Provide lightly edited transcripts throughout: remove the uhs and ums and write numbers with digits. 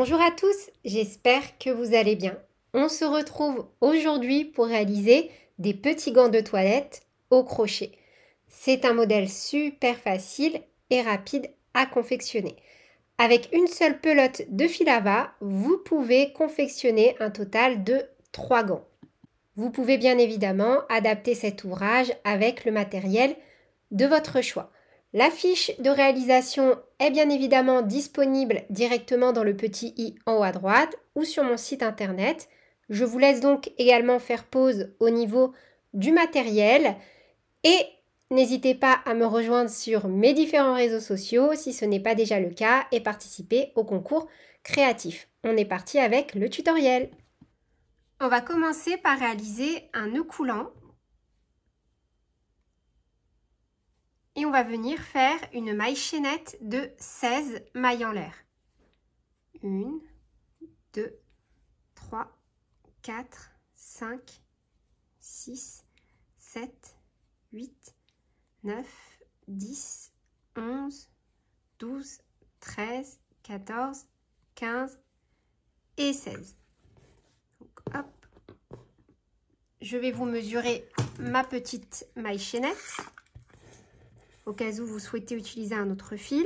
Bonjour à tous, j'espère que vous allez bien. On se retrouve aujourd'hui pour réaliser des petits gants de toilette au crochet. C'est un modèle super facile et rapide à confectionner. Avec une seule pelote de fil à bas, vous pouvez confectionner un total de 3 gants. Vous pouvez bien évidemment adapter cet ouvrage avec le matériel de votre choix. La fiche de réalisation est bien évidemment disponible directement dans le petit i en haut à droite ou sur mon site internet. Je vous laisse donc également faire pause au niveau du matériel et n'hésitez pas à me rejoindre sur mes différents réseaux sociaux si ce n'est pas déjà le cas et participer au concours créatif. On est parti avec le tutoriel. On va commencer par réaliser un nœud coulant. Et on va venir faire une maille chaînette de 16 mailles en l'air. 1, 2, 3, 4, 5, 6, 7, 8, 9, 10, 11, 12, 13, 14, 15 et 16. Donc, hop. Je vais vous mesurer ma petite maille chaînette au cas où vous souhaitez utiliser un autre fil.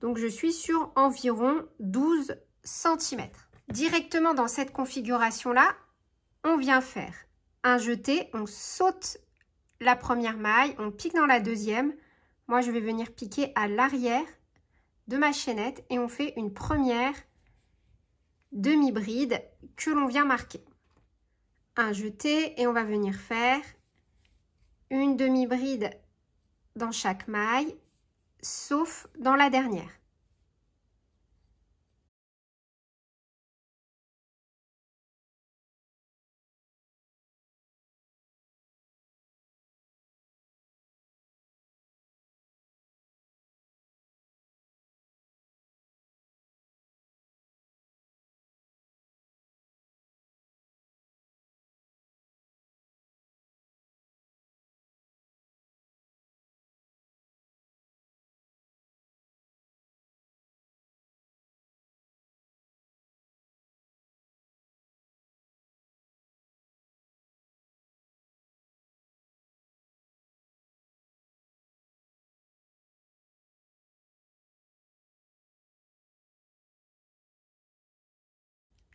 Donc je suis sur environ 12 cm. Directement dans cette configuration-là, on vient faire un jeté, on saute la première maille, on pique dans la deuxième. Moi, je vais venir piquer à l'arrière de ma chaînette et on fait une première demi-bride que l'on vient marquer. Un jeté et on va venir faire une demi-bride dans chaque maille, sauf dans la dernière.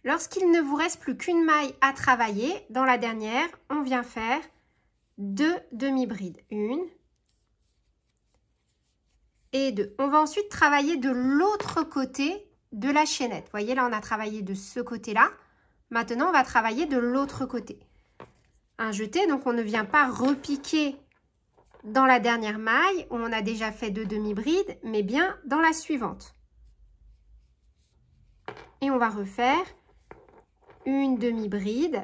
Lorsqu'il ne vous reste plus qu'une maille à travailler, dans la dernière, on vient faire 2 demi-brides. 1 et 2. On va ensuite travailler de l'autre côté de la chaînette. Vous voyez, là, on a travaillé de ce côté-là. Maintenant, on va travailler de l'autre côté. Un jeté, donc on ne vient pas repiquer dans la dernière maille où on a déjà fait 2 demi-brides, mais bien dans la suivante. Et on va refaire une demi-bride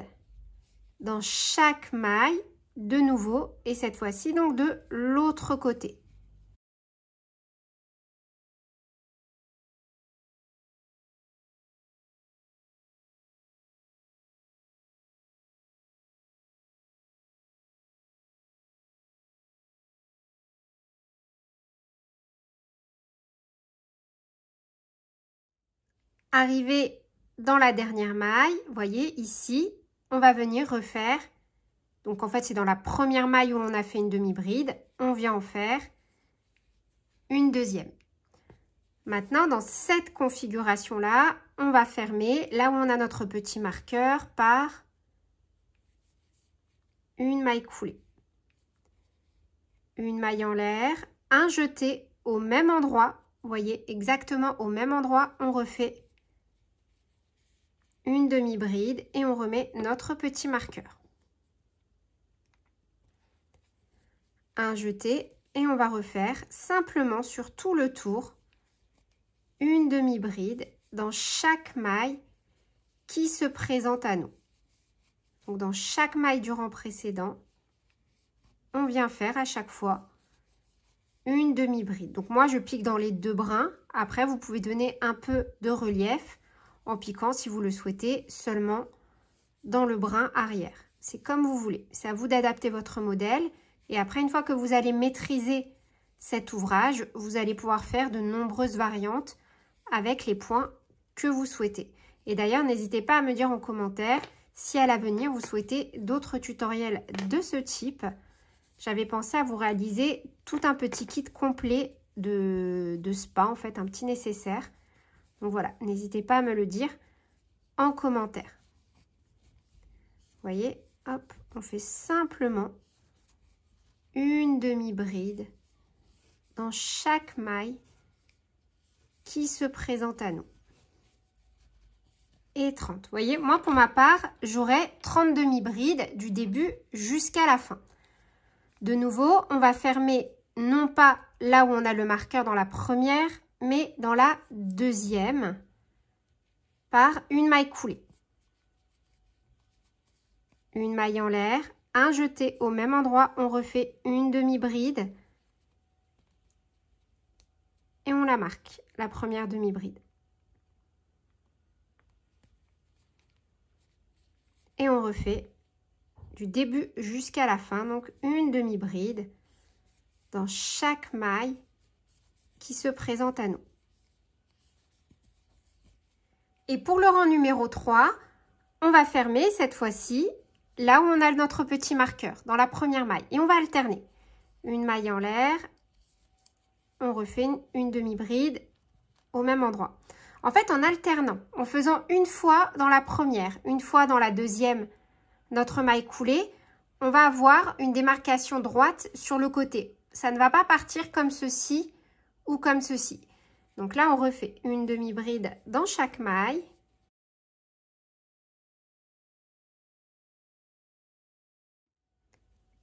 dans chaque maille de nouveau et cette fois-ci donc de l'autre côté. Arrivé dans la dernière maille, vous voyez ici, on va venir refaire. Donc en fait, c'est dans la première maille où on a fait une demi-bride, on vient en faire une deuxième. Maintenant, dans cette configuration-là, on va fermer là où on a notre petit marqueur par une maille coulée. Une maille en l'air, un jeté au même endroit. Vous voyez, exactement au même endroit, on refait une demi-bride et on remet notre petit marqueur. Un jeté et on va refaire simplement sur tout le tour une demi-bride dans chaque maille qui se présente à nous. Donc dans chaque maille du rang précédent, on vient faire à chaque fois une demi-bride. Donc moi je pique dans les deux brins. Après vous pouvez donner un peu de relief en piquant si vous le souhaitez seulement dans le brin arrière. C'est comme vous voulez. C'est à vous d'adapter votre modèle. Et après, une fois que vous allez maîtriser cet ouvrage, vous allez pouvoir faire de nombreuses variantes avec les points que vous souhaitez. Et d'ailleurs, n'hésitez pas à me dire en commentaire si à l'avenir vous souhaitez d'autres tutoriels de ce type. J'avais pensé à vous réaliser tout un petit kit complet de spa, en fait, un petit nécessaire. Donc voilà, n'hésitez pas à me le dire en commentaire. Vous voyez, hop, on fait simplement une demi-bride dans chaque maille qui se présente à nous. Et 30. Vous voyez, moi pour ma part, j'aurai 30 demi-brides du début jusqu'à la fin. De nouveau, on va fermer non pas là où on a le marqueur dans la première, mais dans la deuxième par une maille coulée. Une maille en l'air, un jeté au même endroit, on refait une demi-bride et on la marque, la première demi-bride. Et on refait du début jusqu'à la fin, donc une demi-bride dans chaque maille qui se présente à nous. Et pour le rang numéro 3, on va fermer cette fois-ci là où on a notre petit marqueur, dans la première maille. Et on va alterner. Une maille en l'air, on refait une demi-bride au même endroit. En fait, en alternant, en faisant une fois dans la première, une fois dans la deuxième, notre maille coulée, on va avoir une démarcation droite sur le côté. Ça ne va pas partir comme ceci ou comme ceci. Donc là, on refait une demi-bride dans chaque maille.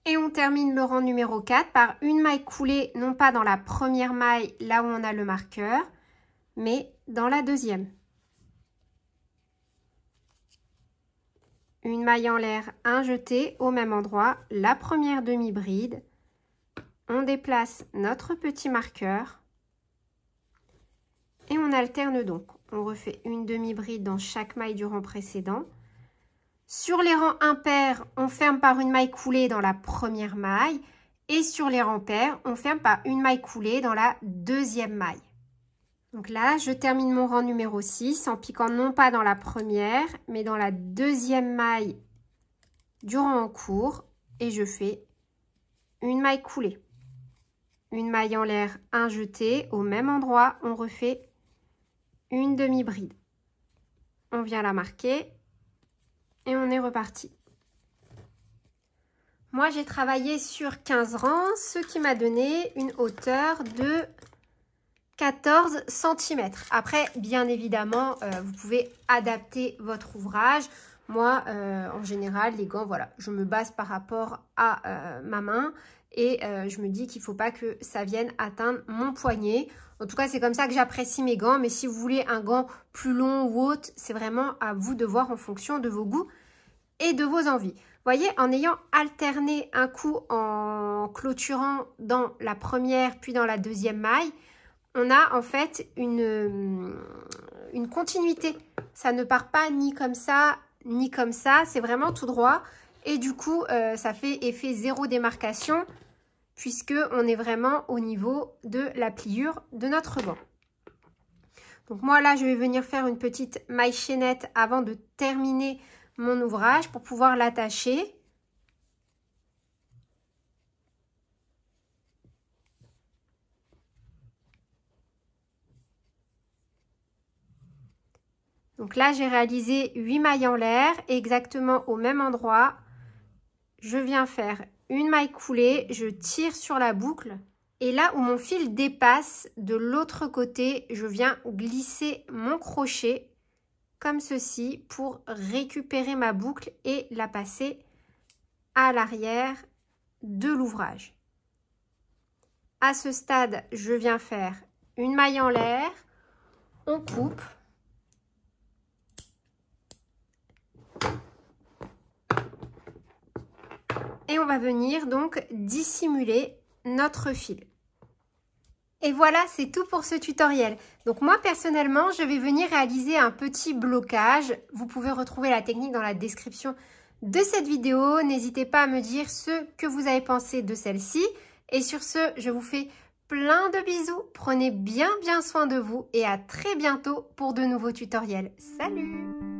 Et on termine le rang numéro 4 par une maille coulée, non pas dans la première maille, là où on a le marqueur, mais dans la deuxième. Une maille en l'air, un jeté au même endroit, la première demi-bride. On déplace notre petit marqueur et on alterne donc. On refait une demi-bride dans chaque maille du rang précédent. Sur les rangs impairs, on ferme par une maille coulée dans la première maille. Et sur les rangs pairs, on ferme par une maille coulée dans la deuxième maille. Donc là, je termine mon rang numéro 6 en piquant non pas dans la première, mais dans la deuxième maille du rang en cours. Et je fais une maille coulée. Une maille en l'air, un jeté. Au même endroit, on refait une demi-bride. On vient la marquer. Et on est reparti. Moi, j'ai travaillé sur 15 rangs, ce qui m'a donné une hauteur de 14 cm. Après, bien évidemment, vous pouvez adapter votre ouvrage. Moi, en général, les gants, voilà, je me base par rapport à ma main et je me dis qu'il ne faut pas que ça vienne atteindre mon poignet. En tout cas, c'est comme ça que j'apprécie mes gants. Mais si vous voulez un gant plus long ou haute, c'est vraiment à vous de voir en fonction de vos goûts et de vos envies. Vous voyez, en ayant alterné un coup en clôturant dans la première puis dans la deuxième maille, on a en fait une continuité. Ça ne part pas ni comme ça, ni comme ça. C'est vraiment tout droit. Et du coup, ça fait effet zéro démarcation puisque on est vraiment au niveau de la pliure de notre gant. Donc moi là, je vais venir faire une petite maille chaînette avant de terminer mon ouvrage pour pouvoir l'attacher. Donc là, j'ai réalisé 8 mailles en l'air, exactement au même endroit. Je viens faire une maille coulée, je tire sur la boucle. Et là où mon fil dépasse, de l'autre côté, je viens glisser mon crochet comme ceci pour récupérer ma boucle et la passer à l'arrière de l'ouvrage. À ce stade, je viens faire une maille en l'air, on coupe. Et on va venir donc dissimuler notre fil. Et voilà, c'est tout pour ce tutoriel. Donc moi, personnellement, je vais venir réaliser un petit blocage. Vous pouvez retrouver la technique dans la description de cette vidéo. N'hésitez pas à me dire ce que vous avez pensé de celle-ci. Et sur ce, je vous fais plein de bisous, prenez bien soin de vous et à très bientôt pour de nouveaux tutoriels. Salut!